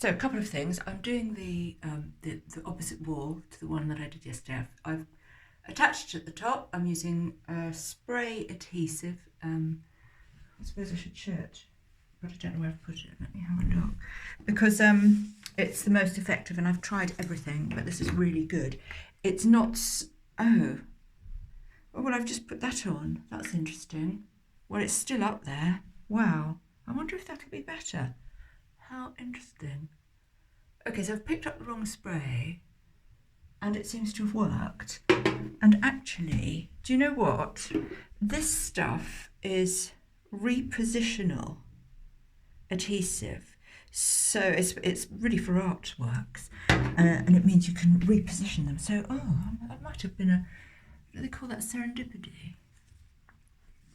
So a couple of things. I'm doing the opposite wall to the one that I did yesterday. I've attached at the top. I'm using spray adhesive. I suppose I should show it, but I don't know where I've put it. Let me have a look. Because it's the most effective, and I've tried everything, but this is really good. It's not. Oh, well, I've just put that on. That's interesting. Well, it's still up there. Wow. I wonder if that'll be better. How interesting. Okay, so I've picked up the wrong spray and it seems to have worked. And actually, do you know what? This stuff is repositional adhesive. So it's really for artworks, and it means you can reposition them. So, that might have been do they call that serendipity?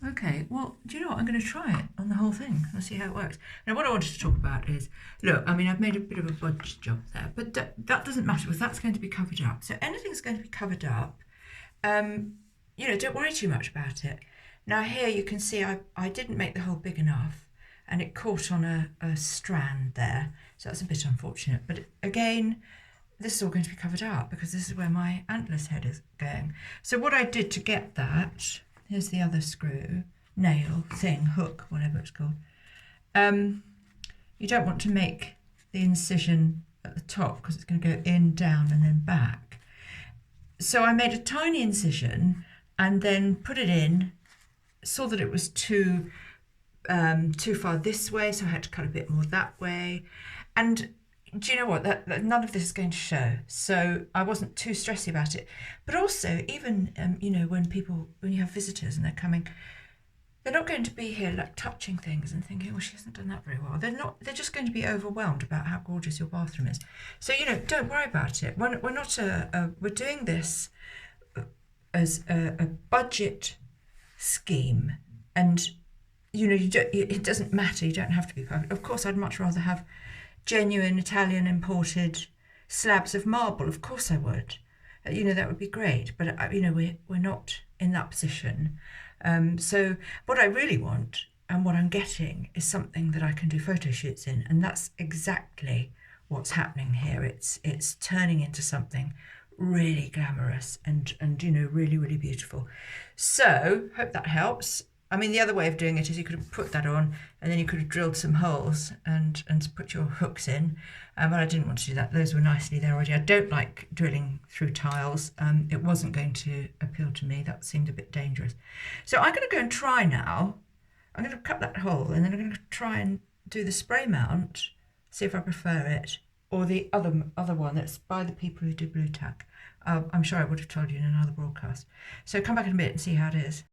Okay, well, do you know what? I'm going to try it on the whole thing and see how it works. Now, what I wanted to talk about is, look, I mean, I've made a bit of a bodge job there, but that doesn't matter because that's going to be covered up. So anything's going to be covered up. Don't worry too much about it. Now, here you can see I didn't make the hole big enough and it caught on a strand there. So that's a bit unfortunate. But again, this is all going to be covered up because this is where my antler's head is going. So what I did to get that... Here's the other screw, nail, thing, hook, whatever it's called. You don't want to make the incision at the top because it's going to go in, down, and then back. So I made a tiny incision and then put it in, saw that it was too far this way, so I had to cut a bit more that way. And do you know what? That none of this is going to show, so I wasn't too stressy about it. But also, even when you have visitors and they're coming, they're not going to be here like touching things and thinking, "Well, she hasn't done that very well." They're not. They're just going to be overwhelmed about how gorgeous your bathroom is. So don't worry about it. We're not we're doing this as a budget scheme, and it doesn't matter. You don't have to be perfect. Of course, I'd much rather have genuine Italian imported slabs of marble. Of course I would. That would be great. But we're not in that position. So what I really want and what I'm getting is something that I can do photo shoots in, and that's exactly what's happening here. It's turning into something really glamorous and really, really beautiful. So hope that helps. I mean, the other way of doing it is you could have put that on and then you could have drilled some holes and put your hooks in. But I didn't want to do that. Those were nicely there already. I don't like drilling through tiles. It wasn't going to appeal to me. That seemed a bit dangerous. So I'm going to go and try now. I'm going to cut that hole and then I'm going to try and do the spray mount, see if I prefer it, or the other one that's by the people who do Blue Tack. I'm sure I would have told you in another broadcast. So come back in a bit and see how it is.